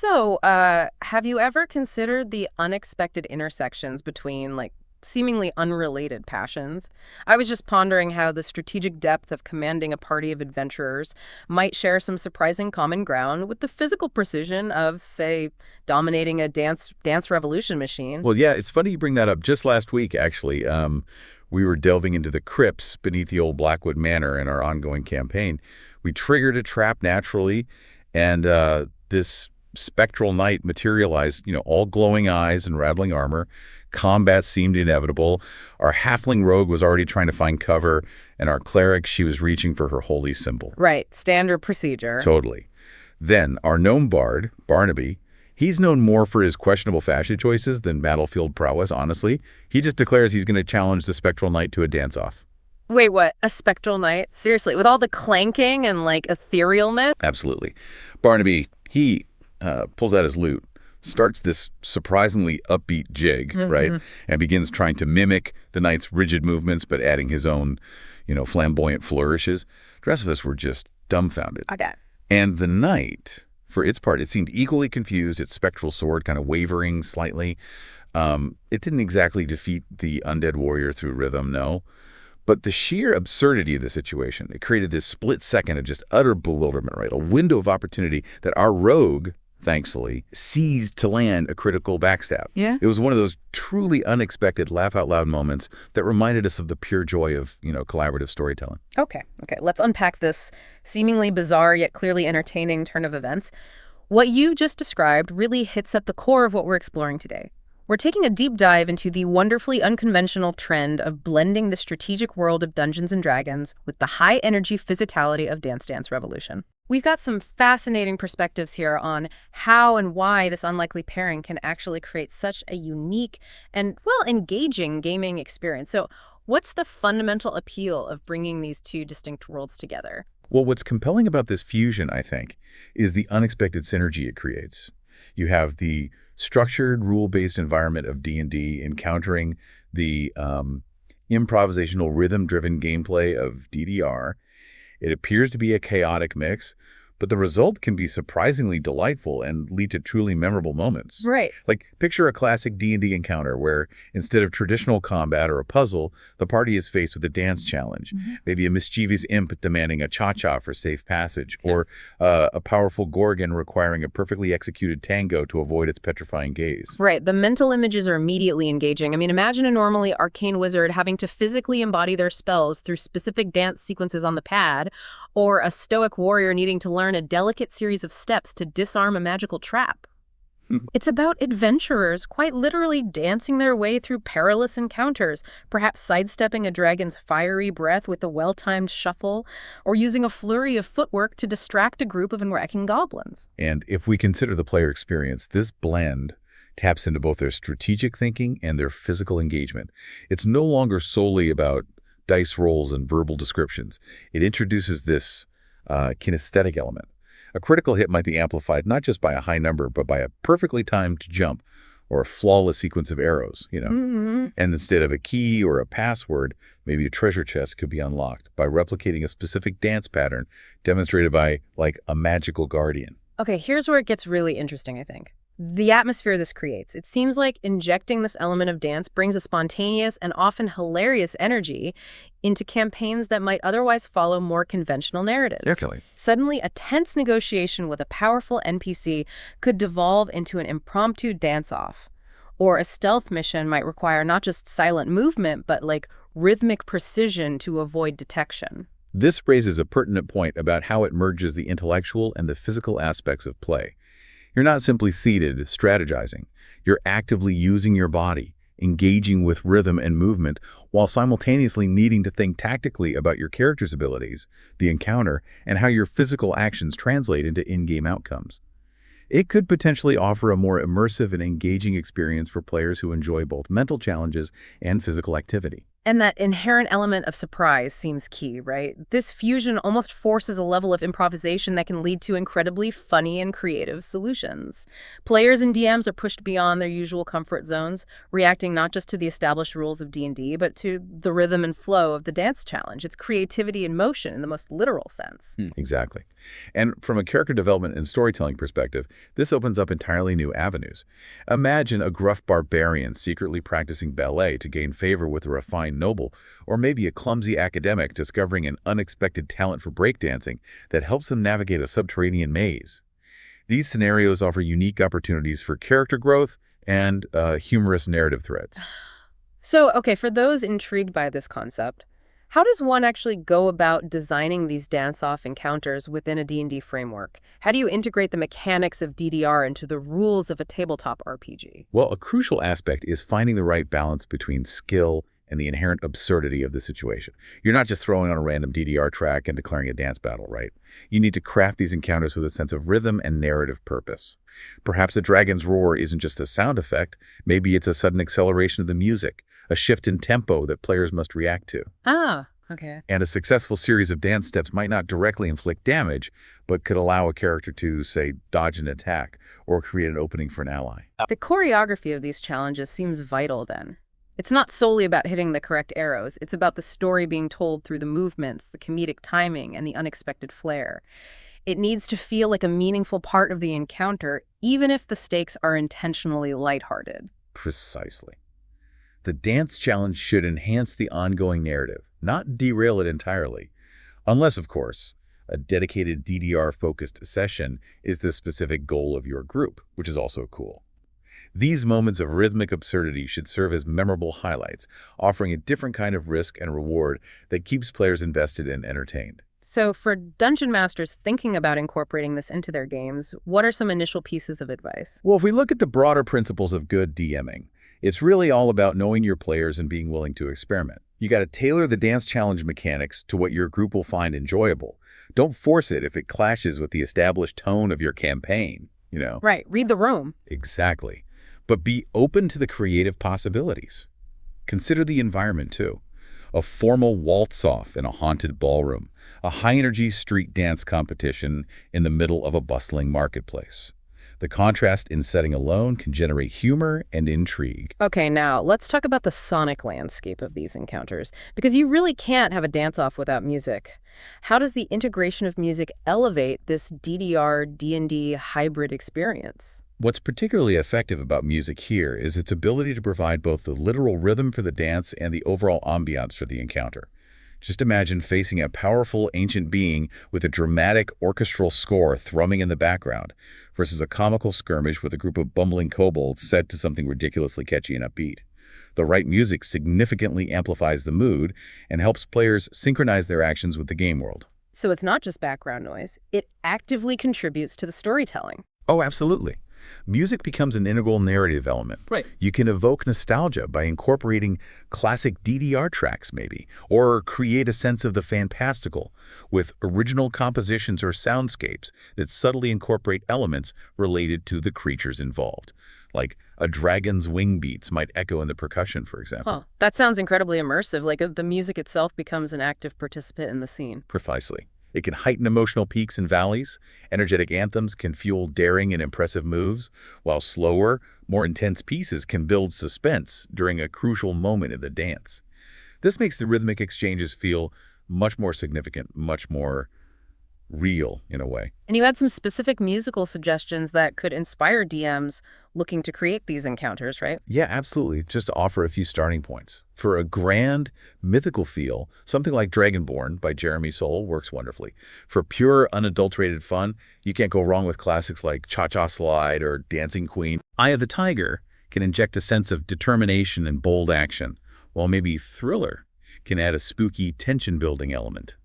Have you ever considered the unexpected intersections between, like, seemingly unrelated passions? I was just pondering how the strategic depth of commanding a party of adventurers might share some surprising common ground with the physical precision of, say, dominating a dance revolution machine. Well, yeah, it's funny you bring that up. Just last week, actually, we were delving into the crypts beneath the old Blackwood Manor in our ongoing campaign. We triggered a trap naturally, and this spectral knight materialized, all glowing eyes and rattling armor. Combat seemed inevitable. Our halfling rogue was already trying to find cover, and our cleric, she was reaching for her holy symbol. Right, standard procedure. Totally. Then, our gnome bard, Barnaby, he's known more for his questionable fashion choices than battlefield prowess, honestly. He just declares he's going to challenge the spectral knight to a dance-off. Wait, what? A spectral knight? Seriously, with all the clanking and, like, etherealness? Absolutely. Barnaby, he pulls out his lute, starts this surprisingly upbeat jig, right? And begins trying to mimic the knight's rigid movements, but adding his own, flamboyant flourishes. The rest of us were just dumbfounded. Okay. And the knight, for its part, it seemed equally confused, its spectral sword kind of wavering slightly. It didn't exactly defeat the undead warrior through rhythm, no. But the sheer absurdity of the situation, it created this split second of just utter bewilderment, right? A window of opportunity that our rogue, thankfully, seized to land a critical backstab. Yeah. It was one of those truly unexpected laugh-out-loud moments that reminded us of the pure joy of, collaborative storytelling. Okay. Let's unpack this seemingly bizarre yet clearly entertaining turn of events. What you just described really hits at the core of what we're exploring today. We're taking a deep dive into the wonderfully unconventional trend of blending the strategic world of Dungeons & Dragons with the high-energy physicality of Dance Dance Revolution. We've got some fascinating perspectives here on how and why this unlikely pairing can actually create such a unique and, well, engaging gaming experience. So what's the fundamental appeal of bringing these two distinct worlds together? Well, what's compelling about this fusion, I think, is the unexpected synergy it creates. You have the structured, rule-based environment of D&D encountering the improvisational, rhythm-driven gameplay of DDR. It appears to be a chaotic mix, but the result can be surprisingly delightful and lead to truly memorable moments. Right. Like, picture a classic D&D encounter where, instead of traditional combat or a puzzle, the party is faced with a dance challenge. Maybe a mischievous imp demanding a cha-cha for safe passage, or a powerful gorgon requiring a perfectly executed tango to avoid its petrifying gaze. Right. The mental images are immediately engaging. I mean, imagine a normally arcane wizard having to physically embody their spells through specific dance sequences on the pad, or a stoic warrior needing to learn a delicate series of steps to disarm a magical trap. It's about adventurers quite literally dancing their way through perilous encounters, perhaps sidestepping a dragon's fiery breath with a well-timed shuffle, or using a flurry of footwork to distract a group of enraging goblins. And if we consider the player experience, this blend taps into both their strategic thinking and their physical engagement. It's no longer solely about dice rolls and verbal descriptions. It introduces this kinesthetic element. A critical hit might be amplified not just by a high number, but by a perfectly timed jump or a flawless sequence of arrows, And instead of a key or a password, maybe a treasure chest could be unlocked by replicating a specific dance pattern demonstrated by, like, a magical guardian. Okay, here's where it gets really interesting, I think. The atmosphere this creates. It seems like injecting this element of dance brings a spontaneous and often hilarious energy into campaigns that might otherwise follow more conventional narratives. Definitely. Suddenly, a tense negotiation with a powerful NPC could devolve into an impromptu dance-off. Or a stealth mission might require not just silent movement, but like rhythmic precision to avoid detection. This raises a pertinent point about how it merges the intellectual and the physical aspects of play. You're not simply seated, strategizing. You're actively using your body, engaging with rhythm and movement, while simultaneously needing to think tactically about your character's abilities, the encounter, and how your physical actions translate into in-game outcomes. It could potentially offer a more immersive and engaging experience for players who enjoy both mental challenges and physical activity. And that inherent element of surprise seems key, right? This fusion almost forces a level of improvisation that can lead to incredibly funny and creative solutions. Players and DMs are pushed beyond their usual comfort zones, reacting not just to the established rules of D&D, but to the rhythm and flow of the dance challenge. It's creativity in motion in the most literal sense. Exactly. And from a character development and storytelling perspective, this opens up entirely new avenues. Imagine a gruff barbarian secretly practicing ballet to gain favor with a refined noble, or maybe a clumsy academic discovering an unexpected talent for breakdancing that helps them navigate a subterranean maze. These scenarios offer unique opportunities for character growth and humorous narrative threads. So, okay, for those intrigued by this concept, how does one actually go about designing these dance-off encounters within a D&D framework? How do you integrate the mechanics of DDR into the rules of a tabletop RPG? Well, a crucial aspect is finding the right balance between skill and the inherent absurdity of the situation. You're not just throwing on a random DDR track and declaring a dance battle, right? You need to craft these encounters with a sense of rhythm and narrative purpose. Perhaps a dragon's roar isn't just a sound effect. Maybe it's a sudden acceleration of the music, a shift in tempo that players must react to. Ah, okay. And a successful series of dance steps might not directly inflict damage, but could allow a character to, say, dodge an attack or create an opening for an ally. The choreography of these challenges seems vital then. It's not solely about hitting the correct arrows. It's about the story being told through the movements, the comedic timing, and the unexpected flair. It needs to feel like a meaningful part of the encounter, even if the stakes are intentionally lighthearted. Precisely. The dance challenge should enhance the ongoing narrative, not derail it entirely. Unless, of course, a dedicated DDR-focused session is the specific goal of your group, which is also cool. These moments of rhythmic absurdity should serve as memorable highlights, offering a different kind of risk and reward that keeps players invested and entertained. So for dungeon masters thinking about incorporating this into their games, what are some initial pieces of advice? Well, if we look at the broader principles of good DMing, it's really all about knowing your players and being willing to experiment. You got to tailor the dance challenge mechanics to what your group will find enjoyable. Don't force it if it clashes with the established tone of your campaign, Right, read the room. Exactly. But be open to the creative possibilities. Consider the environment, too. A formal waltz-off in a haunted ballroom, a high-energy street dance competition in the middle of a bustling marketplace. The contrast in setting alone can generate humor and intrigue. Okay, now let's talk about the sonic landscape of these encounters, because you really can't have a dance-off without music. How does the integration of music elevate this DDR-D&D hybrid experience? What's particularly effective about music here is its ability to provide both the literal rhythm for the dance and the overall ambiance for the encounter. Just imagine facing a powerful ancient being with a dramatic orchestral score thrumming in the background versus a comical skirmish with a group of bumbling kobolds set to something ridiculously catchy and upbeat. The right music significantly amplifies the mood and helps players synchronize their actions with the game world. So it's not just background noise, it actively contributes to the storytelling. Oh, absolutely. Music becomes an integral narrative element. Right. You can evoke nostalgia by incorporating classic DDR tracks, maybe, or create a sense of the fantastical with original compositions or soundscapes that subtly incorporate elements related to the creatures involved. Like a dragon's wing beats might echo in the percussion, for example. Huh. That sounds incredibly immersive, like the music itself becomes an active participant in the scene. Precisely. It can heighten emotional peaks and valleys. Energetic anthems can fuel daring and impressive moves, while slower, more intense pieces can build suspense during a crucial moment in the dance. This makes the rhythmic exchanges feel much more significant, much more real in a way. And you had some specific musical suggestions that could inspire DMs looking to create these encounters, right? Yeah, absolutely. Just to offer a few starting points. For a grand, mythical feel, something like Dragonborn by Jeremy Soule works wonderfully. For pure, unadulterated fun, you can't go wrong with classics like Cha-Cha Slide or Dancing Queen. Eye of the Tiger can inject a sense of determination and bold action, while maybe Thriller can add a spooky, tension-building element.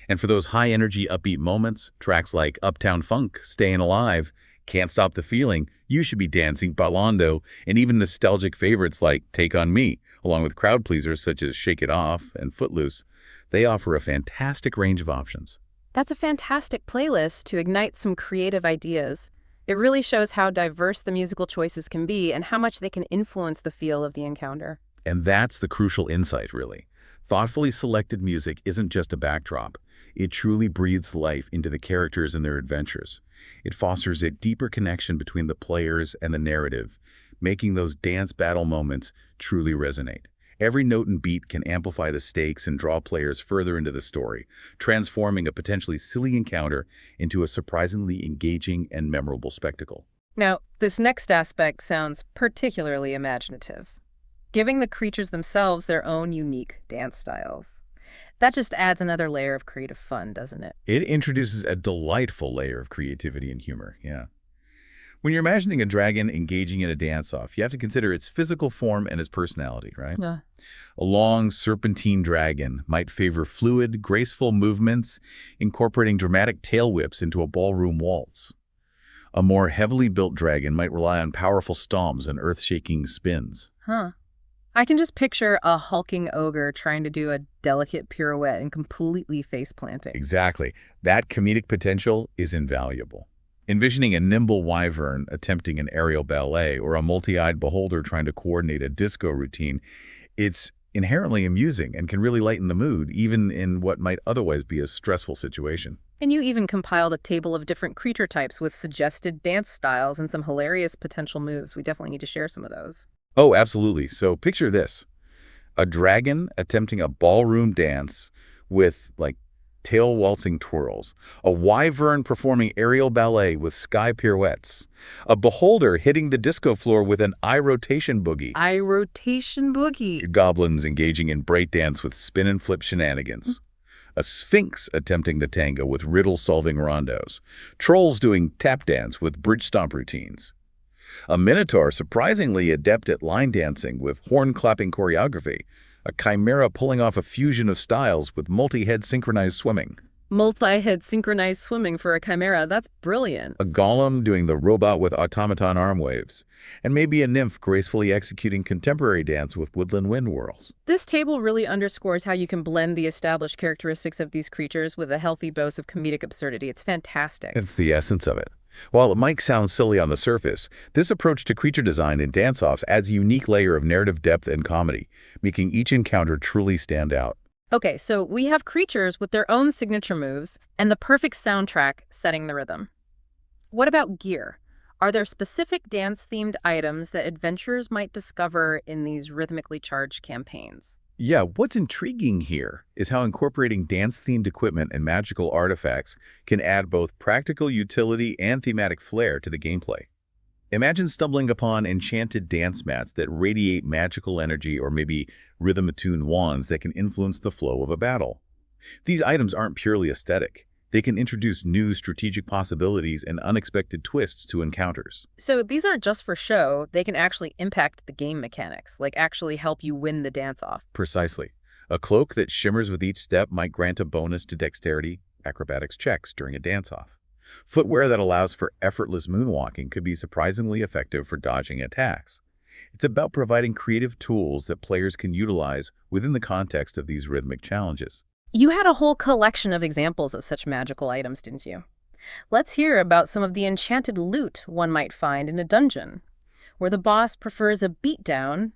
And for those high-energy, upbeat moments, tracks like Uptown Funk, Stayin' Alive, Can't Stop the Feeling, You Should Be Dancing, Bailando, and even nostalgic favorites like Take On Me, along with crowd pleasers such as Shake It Off and Footloose, they offer a fantastic range of options. That's a fantastic playlist to ignite some creative ideas. It really shows how diverse the musical choices can be and how much they can influence the feel of the encounter. And that's the crucial insight, really. Thoughtfully selected music isn't just a backdrop. It truly breathes life into the characters and their adventures. It fosters a deeper connection between the players and the narrative, making those dance battle moments truly resonate. Every note and beat can amplify the stakes and draw players further into the story, transforming a potentially silly encounter into a surprisingly engaging and memorable spectacle. Now, this next aspect sounds particularly imaginative, giving the creatures themselves their own unique dance styles. That just adds another layer of creative fun, doesn't it? It introduces a delightful layer of creativity and humor, yeah. When you're imagining a dragon engaging in a dance-off, you have to consider its physical form and its personality, right? Yeah. A long, serpentine dragon might favor fluid, graceful movements, incorporating dramatic tail whips into a ballroom waltz. A more heavily built dragon might rely on powerful stomps and earth-shaking spins. Huh. I can just picture a hulking ogre trying to do a delicate pirouette and completely face-planting. Exactly. That comedic potential is invaluable. Envisioning a nimble wyvern attempting an aerial ballet or a multi-eyed beholder trying to coordinate a disco routine, it's inherently amusing and can really lighten the mood, even in what might otherwise be a stressful situation. And you even compiled a table of different creature types with suggested dance styles and some hilarious potential moves. We definitely need to share some of those. Oh, absolutely. So picture this. A dragon attempting a ballroom dance with, tail waltzing twirls. A wyvern performing aerial ballet with sky pirouettes. A beholder hitting the disco floor with an eye rotation boogie. Eye rotation boogie. Goblins engaging in breakdance with spin and flip shenanigans. A sphinx attempting the tango with riddle-solving rondos. Trolls doing tap dance with bridge stomp routines. A minotaur surprisingly adept at line dancing with horn-clapping choreography. A chimera pulling off a fusion of styles with multi-head synchronized swimming. Multi-head synchronized swimming for a chimera. That's brilliant. A golem doing the robot with automaton arm waves. And maybe a nymph gracefully executing contemporary dance with woodland wind whirls. This table really underscores how you can blend the established characteristics of these creatures with a healthy dose of comedic absurdity. It's fantastic. It's the essence of it. While it might sound silly on the surface, this approach to creature design in dance-offs adds a unique layer of narrative depth and comedy, making each encounter truly stand out. Okay, so we have creatures with their own signature moves and the perfect soundtrack setting the rhythm. What about gear? Are there specific dance-themed items that adventurers might discover in these rhythmically charged campaigns? Yeah, what's intriguing here is how incorporating dance-themed equipment and magical artifacts can add both practical utility and thematic flair to the gameplay. Imagine stumbling upon enchanted dance mats that radiate magical energy or maybe rhythm-attuned wands that can influence the flow of a battle. These items aren't purely aesthetic. They can introduce new strategic possibilities and unexpected twists to encounters. So these aren't just for show, they can actually impact the game mechanics, like actually help you win the dance-off. Precisely. A cloak that shimmers with each step might grant a bonus to dexterity, acrobatics checks during a dance-off. Footwear that allows for effortless moonwalking could be surprisingly effective for dodging attacks. It's about providing creative tools that players can utilize within the context of these rhythmic challenges. You had a whole collection of examples of such magical items, didn't you? Let's hear about some of the enchanted loot one might find in a dungeon, where the boss prefers a beatdown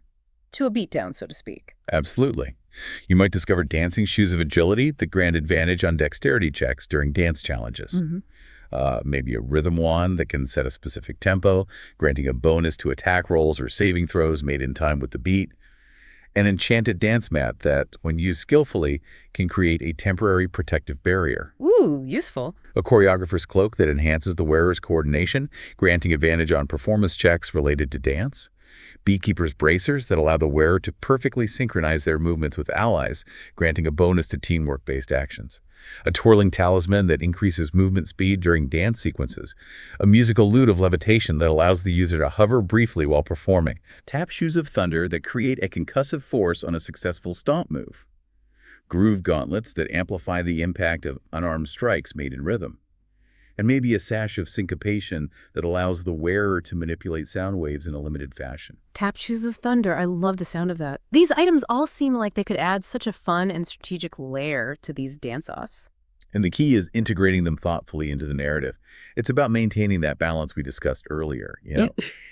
to a beatdown, so to speak. Absolutely. You might discover dancing shoes of agility that grant advantage on dexterity checks during dance challenges. Maybe a rhythm wand that can set a specific tempo, granting a bonus to attack rolls or saving throws made in time with the beat. An enchanted dance mat that, when used skillfully, can create a temporary protective barrier. Ooh, useful. A choreographer's cloak that enhances the wearer's coordination, granting advantage on performance checks related to dance. Beekeeper's bracers that allow the wearer to perfectly synchronize their movements with allies, granting a bonus to teamwork-based actions. A twirling talisman that increases movement speed during dance sequences. A musical lute of levitation that allows the user to hover briefly while performing. Tap shoes of thunder that create a concussive force on a successful stomp move. Groove gauntlets that amplify the impact of unarmed strikes made in rhythm. And maybe a sash of syncopation that allows the wearer to manipulate sound waves in a limited fashion. Tap shoes of thunder. I love the sound of that. These items all seem like they could add such a fun and strategic layer to these dance-offs. And the key is integrating them thoughtfully into the narrative. It's about maintaining that balance we discussed earlier.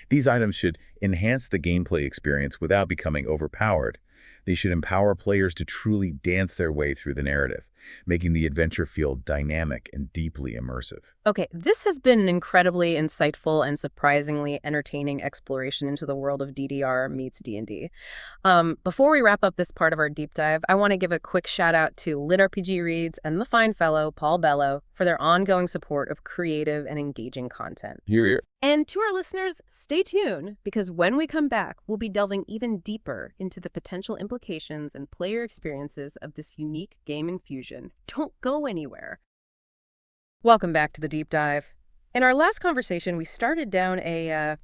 These items should enhance the gameplay experience without becoming overpowered. They should empower players to truly dance their way through the narrative, making the adventure feel dynamic and deeply immersive. Okay, this has been an incredibly insightful and surprisingly entertaining exploration into the world of DDR meets D&D. Before we wrap up this part of our deep dive, I want to give a quick shout out to LitRPG Reads and the fine fellow, Paul Bello, for their ongoing support of creative and engaging content. Here, here. And to our listeners, stay tuned, because when we come back, we'll be delving even deeper into the potential implications and player experiences of this unique game infusion. Don't go anywhere. Welcome back to the deep dive. In our last conversation, we started down a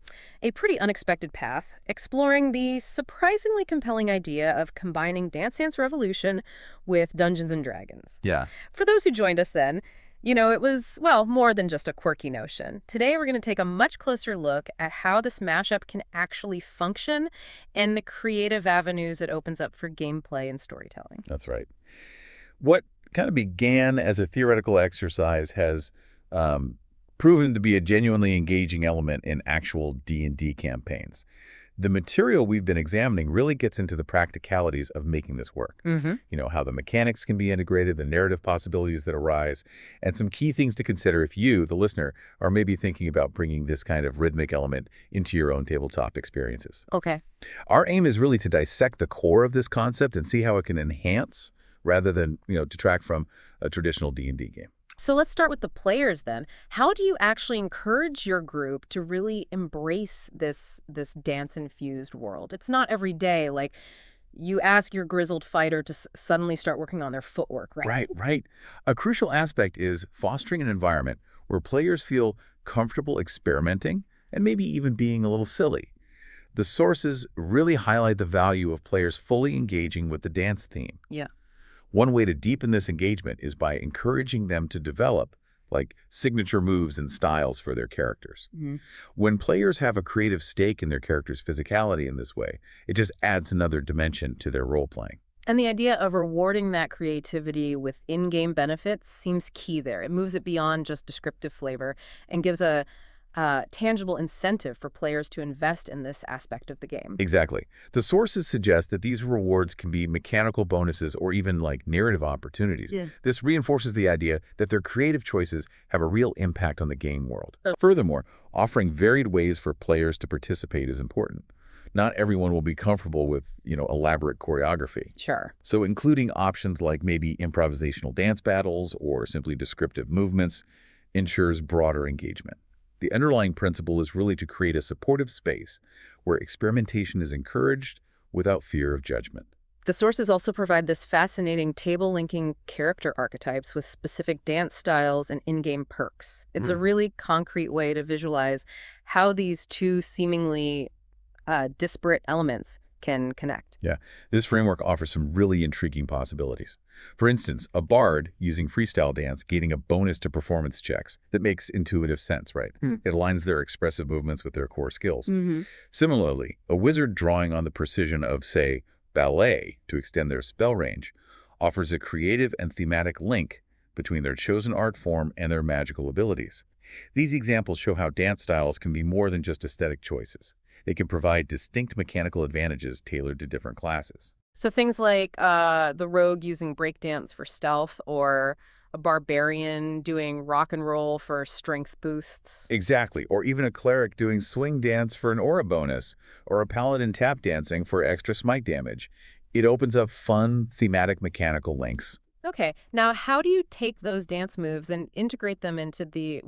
pretty unexpected path, exploring the surprisingly compelling idea of combining Dance Dance Revolution with Dungeons and Dragons. Yeah. For those who joined us then, it was, well, more than just a quirky notion. Today, we're going to take a much closer look at how this mashup can actually function and the creative avenues it opens up for gameplay and storytelling. That's right. What kind of began as a theoretical exercise has proven to be a genuinely engaging element in actual D&D campaigns. The material we've been examining really gets into the practicalities of making this work. How the mechanics can be integrated, the narrative possibilities that arise, and some key things to consider if you, the listener, are maybe thinking about bringing this kind of rhythmic element into your own tabletop experiences. Okay. Our aim is really to dissect the core of this concept and see how it can enhance rather than, detract from a traditional D&D game. So let's start with the players then. How do you actually encourage your group to really embrace this dance-infused world? It's not every day, like you ask your grizzled fighter to suddenly start working on their footwork, right? Right. A crucial aspect is fostering an environment where players feel comfortable experimenting and maybe even being a little silly. The sources really highlight the value of players fully engaging with the dance theme. Yeah. One way to deepen this engagement is by encouraging them to develop signature moves and styles for their characters. When players have a creative stake in their character's physicality in this way, it just adds another dimension to their role-playing. And the idea of rewarding that creativity with in-game benefits seems key there. It moves it beyond just descriptive flavor and gives a tangible incentive for players to invest in this aspect of the game. Exactly. The sources suggest that these rewards can be mechanical bonuses or even narrative opportunities. Yeah. This reinforces the idea that their creative choices have a real impact on the game world. Furthermore, offering varied ways for players to participate is important. Not everyone will be comfortable with, elaborate choreography. Sure. So including options like maybe improvisational dance battles or simply descriptive movements ensures broader engagement. The underlying principle is really to create a supportive space where experimentation is encouraged without fear of judgment. The sources also provide this fascinating table linking character archetypes with specific dance styles and in-game perks. It's a really concrete way to visualize how these two seemingly disparate elements can connect. Yeah, this framework offers some really intriguing possibilities. For instance, a bard using freestyle dance gaining a bonus to performance checks that makes intuitive sense, right? It aligns their expressive movements with their core skills. Similarly, a wizard drawing on the precision of, say, ballet to extend their spell range offers a creative and thematic link between their chosen art form and their magical abilities. These examples show how dance styles can be more than just aesthetic choices. They can provide distinct mechanical advantages tailored to different classes. So things like the rogue using breakdance for stealth, or a barbarian doing rock and roll for strength boosts. Exactly. Or even a cleric doing swing dance for an aura bonus, or a paladin tap dancing for extra smite damage. It opens up fun, thematic mechanical links. Okay, now how do you take those dance moves and integrate them into the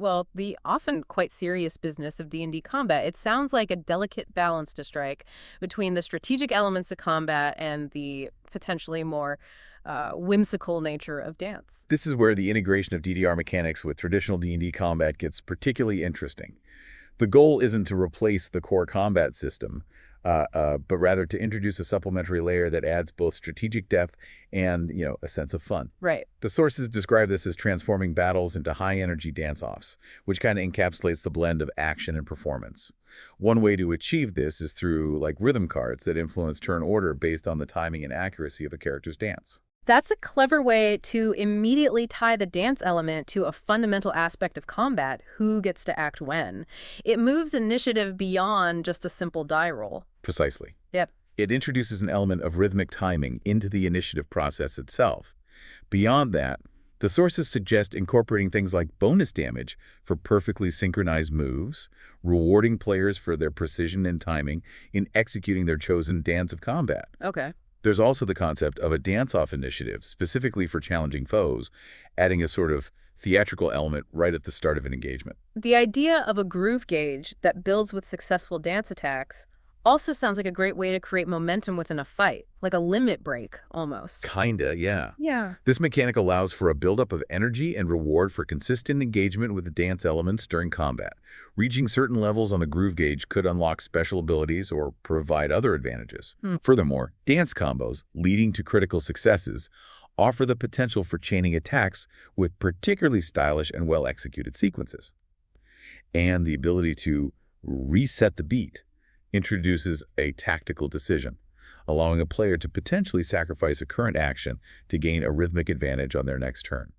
often quite serious business of D&D combat? It sounds like a delicate balance to strike between the strategic elements of combat and the potentially more whimsical nature of dance. This is where the integration of DDR mechanics with traditional D&D combat gets particularly interesting. The goal isn't to replace the core combat system, but rather to introduce a supplementary layer that adds both strategic depth and, a sense of fun. Right. The sources describe this as transforming battles into high-energy dance-offs, which kind of encapsulates the blend of action and performance. One way to achieve this is through, rhythm cards that influence turn order based on the timing and accuracy of a character's dance. That's a clever way to immediately tie the dance element to a fundamental aspect of combat, who gets to act when. It moves initiative beyond just a simple die roll. Precisely. Yep. It introduces an element of rhythmic timing into the initiative process itself. Beyond that, the sources suggest incorporating things like bonus damage for perfectly synchronized moves, rewarding players for their precision and timing in executing their chosen dance of combat. Okay. There's also the concept of a dance-off initiative, specifically for challenging foes, adding a sort of theatrical element right at the start of an engagement. The idea of a groove gauge that builds with successful dance attacks also sounds like a great way to create momentum within a fight, like a limit break, almost. Kinda, yeah. Yeah. This mechanic allows for a buildup of energy and reward for consistent engagement with the dance elements during combat. Reaching certain levels on the groove gauge could unlock special abilities or provide other advantages. Furthermore, dance combos, leading to critical successes, offer the potential for chaining attacks with particularly stylish and well-executed sequences. And the ability to reset the beat introduces a tactical decision, allowing a player to potentially sacrifice a current action to gain a rhythmic advantage on their next turn.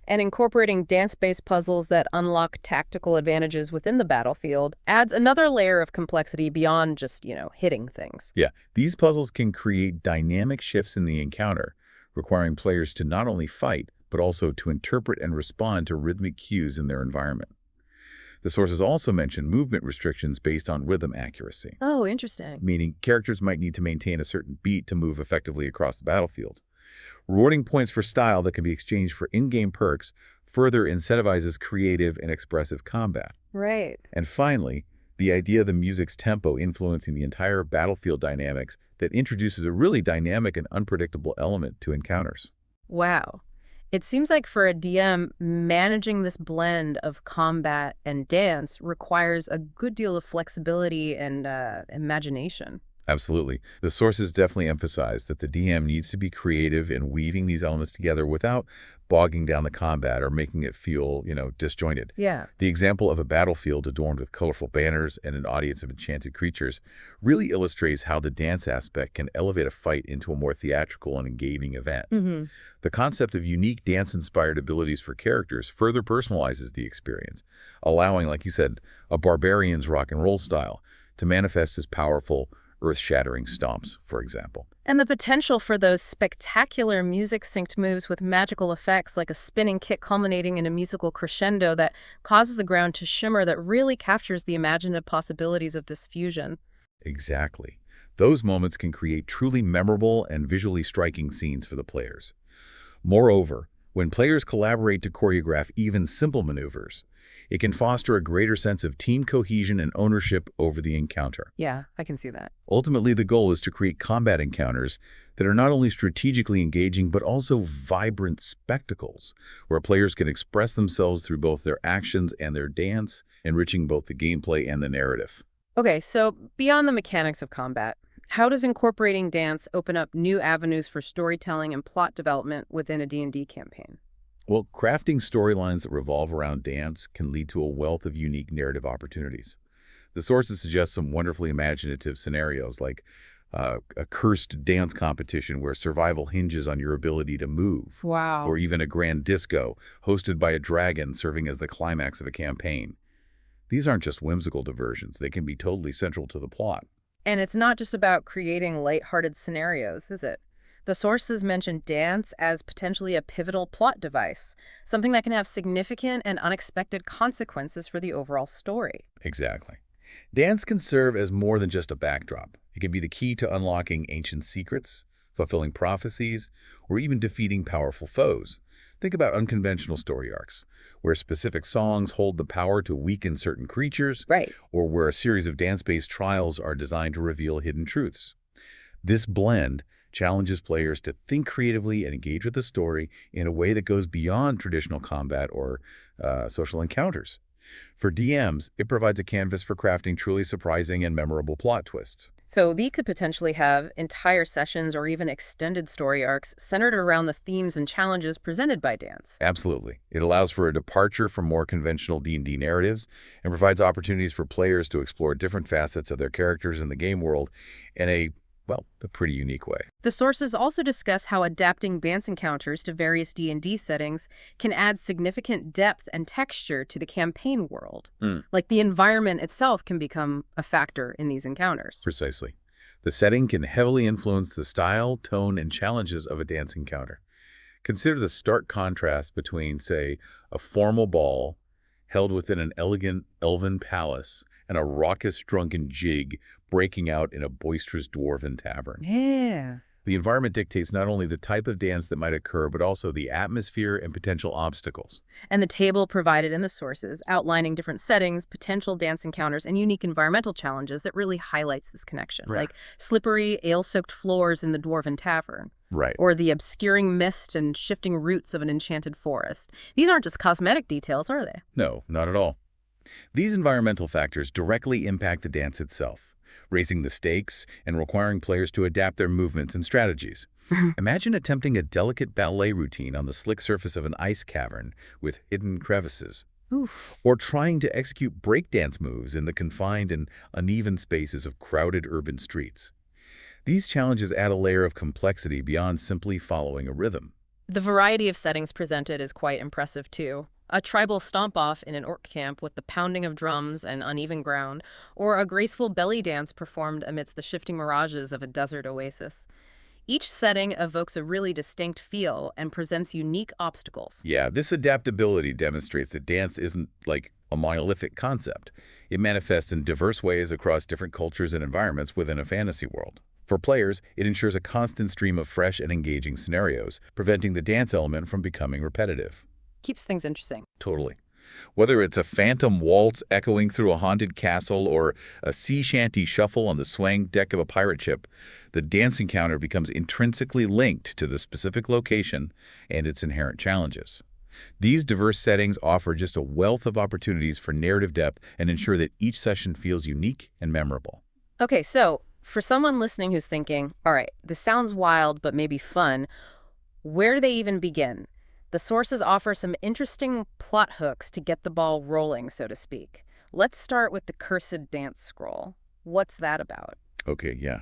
And incorporating dance-based puzzles that unlock tactical advantages within the battlefield adds another layer of complexity beyond just, hitting things. Yeah, these puzzles can create dynamic shifts in the encounter, requiring players to not only fight, but also to interpret and respond to rhythmic cues in their environment. The sources also mention movement restrictions based on rhythm accuracy, Oh, interesting. meaning characters might need to maintain a certain beat to move effectively across the battlefield. Rewarding points for style that can be exchanged for in-game perks further incentivizes creative and expressive combat. Right. And finally, the idea of the music's tempo influencing the entire battlefield dynamics that introduces a really dynamic and unpredictable element to encounters. Wow. It seems like for a DM, managing this blend of combat and dance requires a good deal of flexibility and imagination. Absolutely. The sources definitely emphasize that the DM needs to be creative in weaving these elements together without bogging down the combat or making it feel, disjointed. Yeah. The example of a battlefield adorned with colorful banners and an audience of enchanted creatures really illustrates how the dance aspect can elevate a fight into a more theatrical and engaging event. The concept of unique dance-inspired abilities for characters further personalizes the experience, allowing, like you said, a barbarian's rock and roll style to manifest as powerful, earth-shattering stomps, for example. And the potential for those spectacular music-synced moves with magical effects like a spinning kick culminating in a musical crescendo that causes the ground to shimmer that really captures the imaginative possibilities of this fusion. Exactly. Those moments can create truly memorable and visually striking scenes for the players. Moreover, when players collaborate to choreograph even simple maneuvers, it can foster a greater sense of team cohesion and ownership over the encounter. Yeah, I can see that. Ultimately, the goal is to create combat encounters that are not only strategically engaging, but also vibrant spectacles, where players can express themselves through both their actions and their dance, enriching both the gameplay and the narrative. Okay, so beyond the mechanics of combat, how does incorporating dance open up new avenues for storytelling and plot development within a D&D campaign? Well, crafting storylines that revolve around dance can lead to a wealth of unique narrative opportunities. The sources suggest some wonderfully imaginative scenarios like a cursed dance competition where survival hinges on your ability to move, Wow. or even a grand disco hosted by a dragon serving as the climax of a campaign. These aren't just whimsical diversions, they can be totally central to the plot. And it's not just about creating lighthearted scenarios, is it? The sources mention dance as potentially a pivotal plot device, something that can have significant and unexpected consequences for the overall story. Exactly. Dance can serve as more than just a backdrop. It can be the key to unlocking ancient secrets, fulfilling prophecies, or even defeating powerful foes. Think about unconventional story arcs, where specific songs hold the power to weaken certain creatures, Right. or where a series of dance-based trials are designed to reveal hidden truths. This blend challenges players to think creatively and engage with the story in a way that goes beyond traditional combat or social encounters. For DMs, it provides a canvas for crafting truly surprising and memorable plot twists. So they could potentially have entire sessions or even extended story arcs centered around the themes and challenges presented by dance. Absolutely. It allows for a departure from more conventional D&D narratives and provides opportunities for players to explore different facets of their characters in the game world in a well, a pretty unique way. The sources also discuss how adapting dance encounters to various D&D settings can add significant depth and texture to the campaign world. Mm. Like the environment itself can become a factor in these encounters. Precisely. The setting can heavily influence the style, tone, and challenges of a dance encounter. Consider the stark contrast between, say, a formal ball held within an elegant elven palace and a raucous drunken jig breaking out in a boisterous dwarven tavern. Yeah. The environment dictates not only the type of dance that might occur, but also the atmosphere and potential obstacles. And the table provided in the sources, outlining different settings, potential dance encounters, and unique environmental challenges that really highlights this connection, Right. like slippery, ale-soaked floors in the Dwarven Tavern, Right. or the obscuring mist and shifting roots of an enchanted forest. These aren't just cosmetic details, are they? No, not at all. These environmental factors directly impact the dance itself, raising the stakes and requiring players to adapt their movements and strategies. Imagine attempting a delicate ballet routine on the slick surface of an ice cavern with hidden crevices, Oof. or trying to execute breakdance moves in the confined and uneven spaces of crowded urban streets. These challenges add a layer of complexity beyond simply following a rhythm. The variety of settings presented is quite impressive, too. A tribal stomp-off in an orc camp with the pounding of drums and uneven ground, or a graceful belly dance performed amidst the shifting mirages of a desert oasis. Each setting evokes a really distinct feel and presents unique obstacles. Yeah, this adaptability demonstrates that dance isn't like a monolithic concept. It manifests in diverse ways across different cultures and environments within a fantasy world. For players, it ensures a constant stream of fresh and engaging scenarios, preventing the dance element from becoming repetitive. Keeps things interesting. Totally. Whether it's a phantom waltz echoing through a haunted castle or a sea shanty shuffle on the swaying deck of a pirate ship, the dance encounter becomes intrinsically linked to the specific location and its inherent challenges. These diverse settings offer just a wealth of opportunities for narrative depth and ensure that each session feels unique and memorable. Okay, so for someone listening who's thinking, all right, this sounds wild but maybe fun, where do they even begin? The sources offer some interesting plot hooks to get the ball rolling, so to speak. Let's start with the Cursed Dance Scroll. What's that about? Okay, yeah.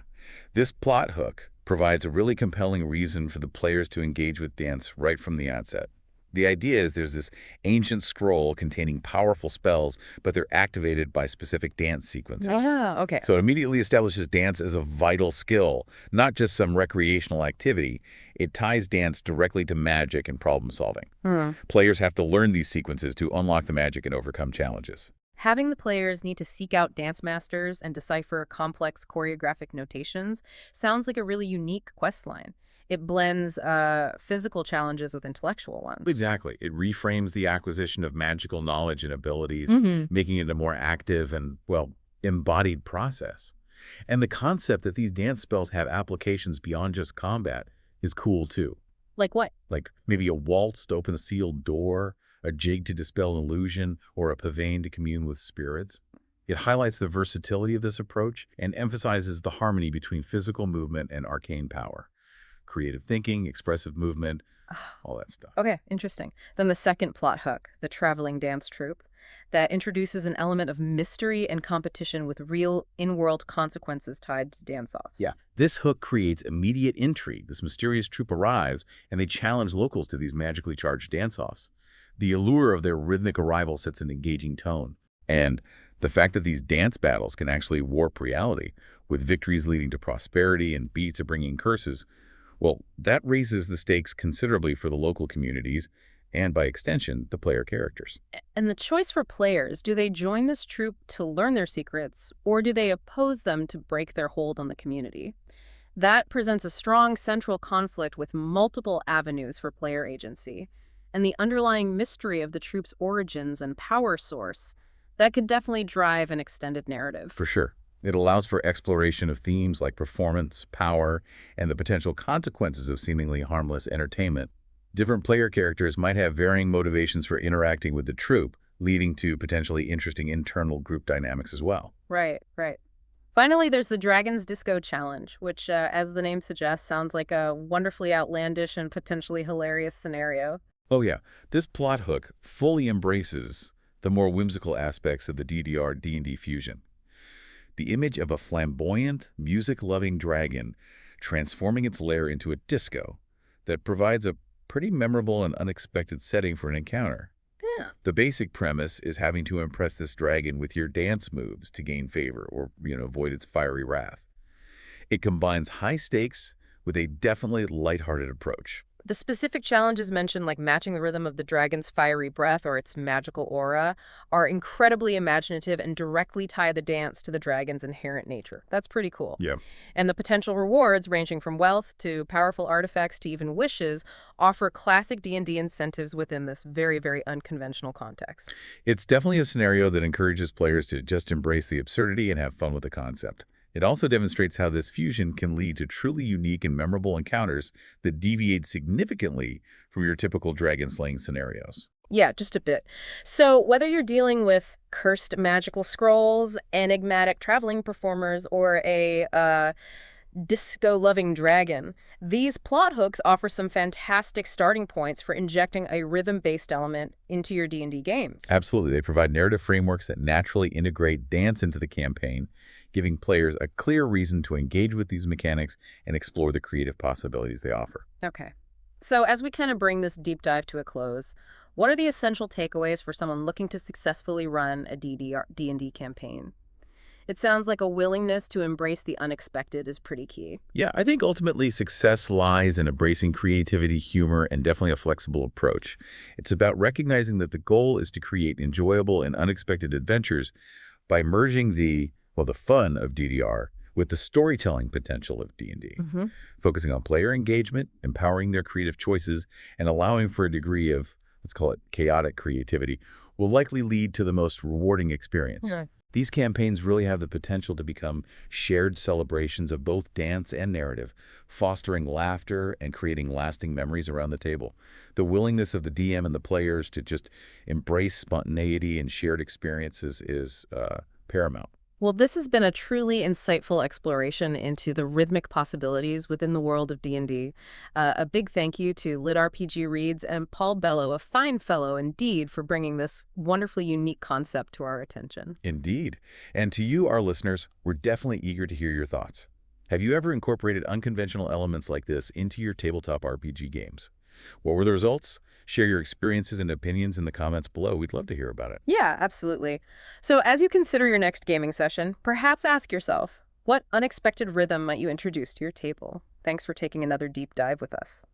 This plot hook provides a really compelling reason for the players to engage with dance right from the outset. The idea is there's this ancient scroll containing powerful spells, but they're activated by specific dance sequences. Ah, okay. So it immediately establishes dance as a vital skill, not just some recreational activity. It ties dance directly to magic and problem solving. Players have to learn these sequences to unlock the magic and overcome challenges. Having the players need to seek out dance masters and decipher complex choreographic notations sounds like a really unique questline. It blends physical challenges with intellectual ones. Exactly. It reframes the acquisition of magical knowledge and abilities, making it a more active and, well, embodied process. And the concept that these dance spells have applications beyond just combat is cool too. Like what? Like maybe a waltz to open a sealed door, a jig to dispel an illusion, or a pavane to commune with spirits. It highlights the versatility of this approach and emphasizes the harmony between physical movement and arcane power. Creative thinking, expressive movement, all that stuff. Okay, interesting. Then the second plot hook, the traveling dance troupe, that introduces an element of mystery and competition with real in-world consequences tied to dance-offs. Yeah, this hook creates immediate intrigue. This mysterious troupe arrives, and they challenge locals to these magically charged dance-offs. The allure of their rhythmic arrival sets an engaging tone. And the fact that these dance battles can actually warp reality, with victories leading to prosperity and beats of bringing curses, well, that raises the stakes considerably for the local communities and, by extension, the player characters. And the choice for players, do they join this troupe to learn their secrets, or do they oppose them to break their hold on the community? That presents a strong central conflict with multiple avenues for player agency, and the underlying mystery of the troupe's origins and power source, that could definitely drive an extended narrative. For sure. It allows for exploration of themes like performance, power, and the potential consequences of seemingly harmless entertainment. Different player characters might have varying motivations for interacting with the troupe, leading to potentially interesting internal group dynamics as well. Right, right. Finally, there's the Dragon's Disco Challenge, which, as the name suggests, sounds like a wonderfully outlandish and potentially hilarious scenario. Oh yeah, this plot hook fully embraces the more whimsical aspects of the DDR D&D fusion. The image of a flamboyant, music-loving dragon transforming its lair into a disco that provides a pretty memorable and unexpected setting for an encounter. Yeah. The basic premise is having to impress this dragon with your dance moves to gain favor or, avoid its fiery wrath. It combines high stakes with a definitely lighthearted approach. The specific challenges mentioned, like matching the rhythm of the dragon's fiery breath or its magical aura, are incredibly imaginative and directly tie the dance to the dragon's inherent nature. That's pretty cool. Yeah. And the potential rewards, ranging from wealth to powerful artifacts to even wishes, offer classic D&D incentives within this very, very unconventional context. It's definitely a scenario that encourages players to just embrace the absurdity and have fun with the concept. It also demonstrates how this fusion can lead to truly unique and memorable encounters that deviate significantly from your typical dragon-slaying scenarios. Yeah, just a bit. So whether you're dealing with cursed magical scrolls, enigmatic traveling performers, or a disco-loving dragon, these plot hooks offer some fantastic starting points for injecting a rhythm-based element into your D&D games. Absolutely. They provide narrative frameworks that naturally integrate dance into the campaign, giving players a clear reason to engage with these mechanics and explore the creative possibilities they offer. Okay. So as we kind of bring this deep dive to a close, what are the essential takeaways for someone looking to successfully run a D&D campaign? It sounds like a willingness to embrace the unexpected is pretty key. Yeah, I think ultimately success lies in embracing creativity, humor, and definitely a flexible approach. It's about recognizing that the goal is to create enjoyable and unexpected adventures by merging the fun of DDR with the storytelling potential of D&D, focusing on player engagement, empowering their creative choices, and allowing for a degree of, let's call it chaotic creativity, will likely lead to the most rewarding experience. Yeah. These campaigns really have the potential to become shared celebrations of both dance and narrative, fostering laughter and creating lasting memories around the table. The willingness of the DM and the players to just embrace spontaneity and shared experiences is paramount. Well, this has been a truly insightful exploration into the rhythmic possibilities within the world of D&D. A big thank you to LitRPG Reads and Paul Bello, a fine fellow indeed, for bringing this wonderfully unique concept to our attention. Indeed. And to you, our listeners, we're definitely eager to hear your thoughts. Have you ever incorporated unconventional elements like this into your tabletop RPG games? What were the results? Share your experiences and opinions in the comments below. We'd love to hear about it. Yeah, absolutely. So as you consider your next gaming session, perhaps ask yourself, what unexpected rhythm might you introduce to your table? Thanks for taking another deep dive with us.